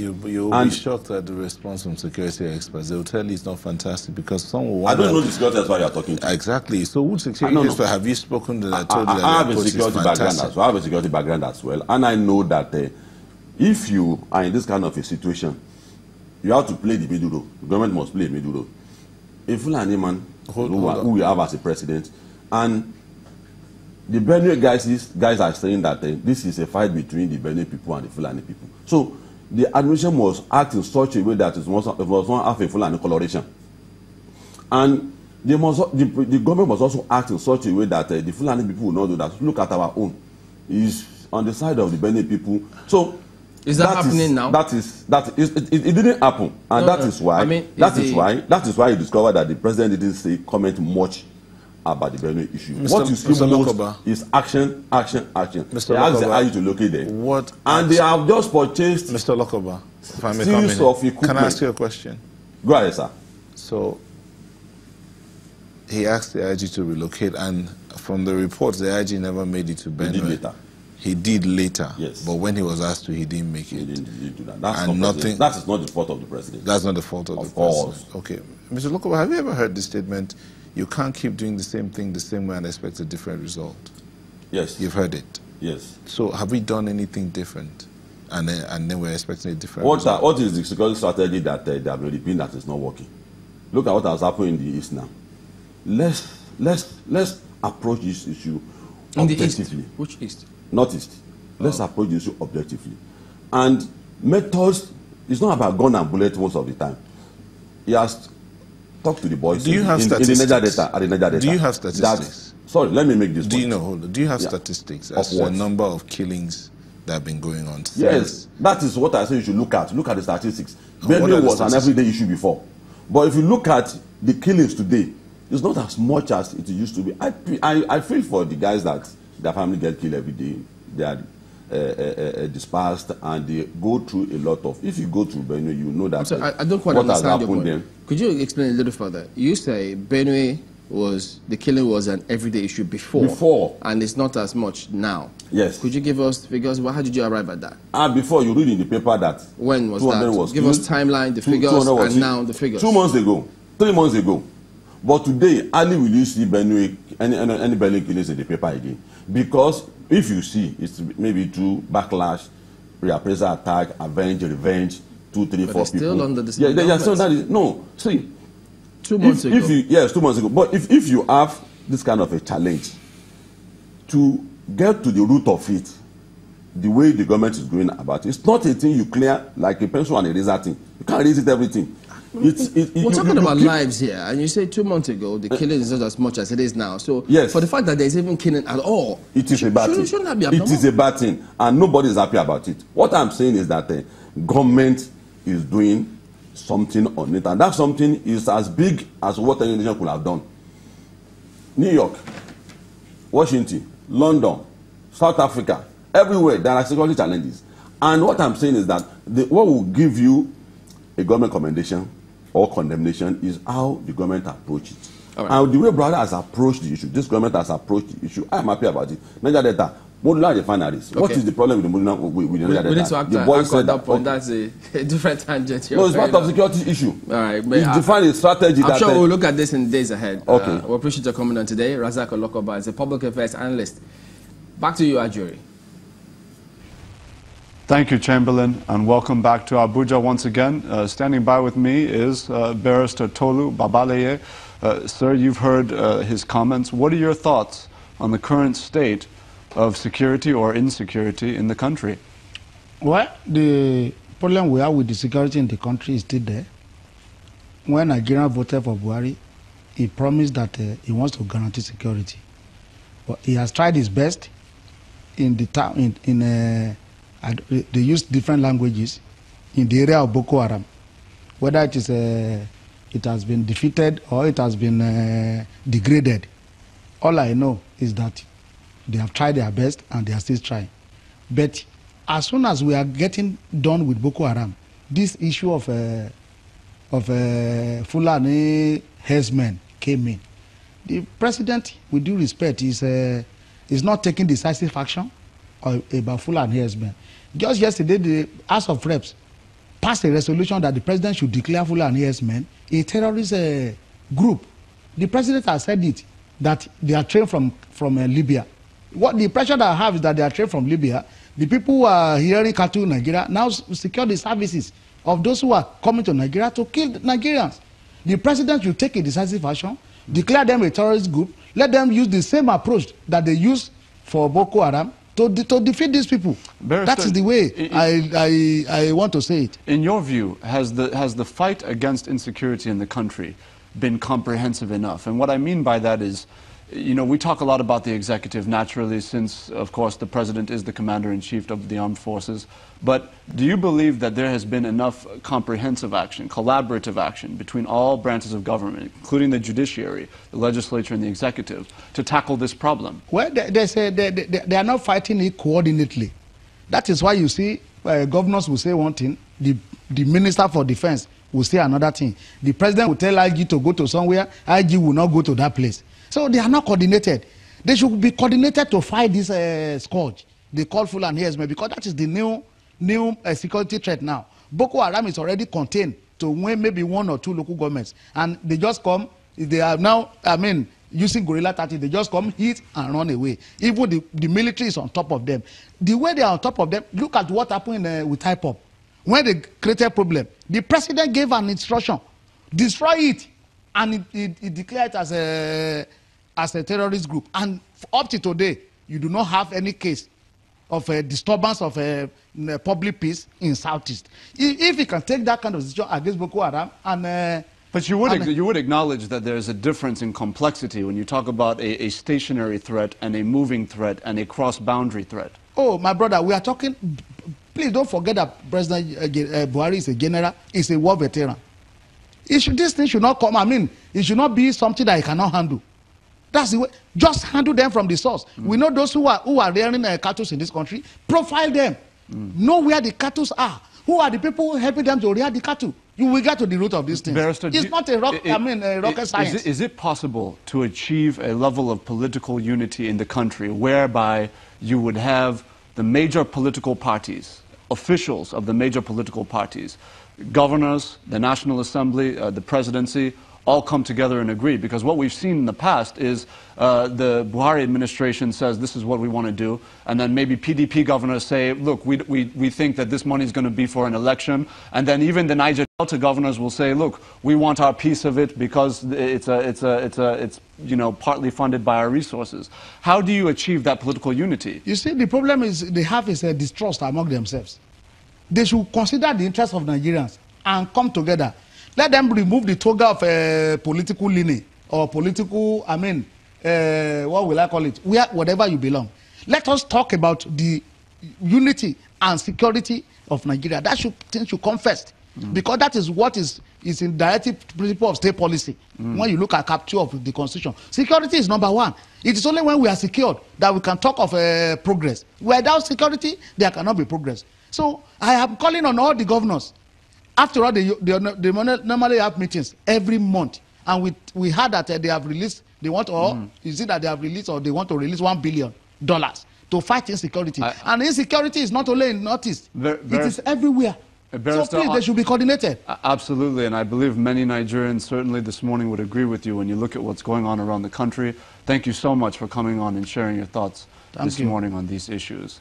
You'll be shocked at the response from security experts. They'll tell you it's not fantastic because someone. I don't know the security expert you're talking to. Exactly. So, which security expert have you spoken to that told you that I have a security background as well. I have a security background as well, and I know that if you are in this kind of a situation, you have to play the middle role. The government must play a middle role. A Fulani man who we have as a president, and the Benue guys are saying that this is a fight between the Benue people and the Fulani people. So the administration must act in such a way that it must not have a Fulani coloration. And the government must also act in such a way that the Fulani people will not do that. Look at our own. Is on the side of the Benue people. So is that happening now? It didn't happen, and that is why you discover that the president didn't comment much about the Benue issue. What you see most is action. Mr. Olokoba, are you to locate there? And they have just purchased Mr. Olokoba, if I may series of equipment. Can I ask you a question? Go ahead, sir. So he asked the IG to relocate, and from the reports, the IG never made it to Benue. He did later. He did later. Yes. But when he was asked to, he didn't make it. He didn't do that. That is not the fault of the president. That's not the fault of the president. Okay. Mr. Olokoba, have you ever heard the statement, you can't keep doing the same thing the same way and expect a different result? Yes. You've heard it? Yes. So have we done anything different? And then we're expecting a different result? What is the security strategy that they have repeated that is not working? Look at what has happened in the East now. Let's approach this issue objectively. In the East? Which East? Northeast. Let's approach this issue objectively. And methods, it's not about gun and bullet most of the time. He has talked to the boys. Do you have statistics? In the Niger data. Do you have statistics? Sorry, let me make this point. Do you have statistics as to the number of killings that have been going on? Yes, that is what I say you should look at. Look at the statistics. Benue was an everyday issue before. But if you look at the killings today, it's not as much as it used to be. I feel for the guys that their family get killed every day. They are dispersed and they go through a lot of. If you go through Benue, you know that. I don't quite understand your point. Then. Could you explain a little further? You say Benue the killing was an everyday issue before, and it's not as much now. Yes. Could you give us figures? How did you arrive at that? Before you read in the paper that when was that? Give us timeline, the figures, and now the figures. 2 months ago, 3 months ago. But today, hardly will you see Benue, any Benue killings in the paper again. Because if you see, it's maybe through backlash, reappraisal attack, revenge, 2, 3, 4 people. Still under the same they are still that is, no, see. 2 months ago. Yes, 2 months ago. But if you have this kind of a challenge, to get to the root of it, the way the government is going about it, it's not a thing you clear like a pencil and eraser thing. You can't erase it everything. We're talking about lives here, and you say 2 months ago the killing is not as much as it is now. So yes, for the fact that there's even killing at all, it is a bad thing. Shouldn't that be abnormal? It is a bad thing, and nobody is happy about it. What I'm saying is that the government is doing something on it, and that something is as big as what any nation could have done. New York, Washington, London, South Africa, everywhere there are security challenges. And what I'm saying is that what will give you a government commendation or condemnation is how the government approach it. Right. And the way brother has approached the issue, this government has approached the issue, I'm happy about it. Niger Delta, modular refineries. Okay. What is the problem with the modular with the Niger Delta? We need to act that point. That's a different tangent here. No, it's part of security issue. All right, but it's defined a strategy. I'm sure we'll look at this in days ahead. Okay. We appreciate your comment on today. Razak Olokoba is a public affairs analyst. Back to you, Ajuri. Thank you, Chamberlain, and welcome back to Abuja once again. Standing by with me is Barrister Tolu Babaleye. Sir, you've heard his comments. What are your thoughts on the current state of security or insecurity in the country? Well, the problem we have with the security in the country is still there. When Nigeria voted for Buhari, he promised that he wants to guarantee security. But he has tried his best in the town, they use different languages in the area of Boko Haram. Whether it is it has been defeated or it has been degraded. All I know is that they have tried their best and they are still trying. But as soon as we are getting done with Boko Haram, this issue of Fulani herdsmen came in. The president, with due respect, is not taking decisive action about Fulani herdsmen. Just yesterday, the House of Reps passed a resolution that the president should declare Fulani herdsmen a terrorist group. The president has said it, that they are trained from Libya. What the impression that I have is that they are trained from Libya. The people who are hearing cattle in Nigeria now secure the services of those who are coming to Nigeria to kill Nigerians. The president should take a decisive action, declare them a terrorist group, let them use the same approach that they use for Boko Haram to defeat these people. Barrister, that is the way I want to say it. In your view, has the fight against insecurity in the country been comprehensive enough? And what I mean by that is, you know, we talk a lot about the executive naturally, since, of course, the president is the commander-in-chief of the armed forces. But do you believe that there has been enough comprehensive action, collaborative action between all branches of government, including the judiciary, the legislature, and the executive, to tackle this problem? Well, they say they are not fighting it coordinately. That is why you see governors will say one thing, the minister for defense will say another thing. The president will tell IG to go to somewhere, IG will not go to that place. So they are not coordinated. They should be coordinated to fight this scourge. They call Fulani herdsmen, because that is the new security threat now. Boko Haram is already contained to maybe 1 or 2 local governments, and they just come. They are now, using guerrilla tactics. They just come, hit and run away. Even the military is on top of them. The way they are on top of them, look at what happened with IPOB. When they created a problem, the president gave an instruction, destroy it, and it declared it as a terrorist group. And up to today, you do not have any case of a disturbance of public peace in Southeast. If you can take that kind of decision against Boko Haram and but you would acknowledge that there is a difference in complexity when you talk about a stationary threat and a moving threat and a cross-boundary threat. Oh, my brother, we are talking. Please don't forget that President Buhari is a general, is a war veteran. This thing should not come. It should not be something that he cannot handle. That's the way. Just handle them from the source. We know those who are rearing cattle in this country. Profile them. Know where the cattle are. Who are the people helping them to rear the cattle? You will get to the root of this thing. It's not a rocket science. Is it possible to achieve a level of political unity in the country whereby you would have the major political parties, officials of the major political parties, governors, the National Assembly, the presidency, all come together and agree? Because what we've seen in the past is the Buhari administration says this is what we want to do, and then maybe PDP governors say, look, we think that this money is going to be for an election, and then even the Niger Delta governors will say, look, we want our piece of it because it's partly funded by our resources. How do you achieve that political unity? You see, the problem is they have is a distrust among themselves. They should consider the interests of Nigerians and come together. Let them remove the toga of political leaning or political, what will I call it? Whatever you belong. Let us talk about the unity and security of Nigeria. That should come first. Because that is what is in directive principle of state policy. When you look at Cap 2 of the Constitution, security is number 1. It is only when we are secured that we can talk of progress. Without security, there cannot be progress. So I am calling on all the governors. After all, they normally have meetings every month, and we heard that they have released. They want is it that they have released or they want to release $1 billion to fight insecurity? And insecurity is not only in Northeast; it is everywhere. So please, they should be coordinated. Absolutely, and I believe many Nigerians certainly this morning would agree with you when you look at what's going on around the country. Thank you so much for coming on and sharing your thoughts this morning on these issues.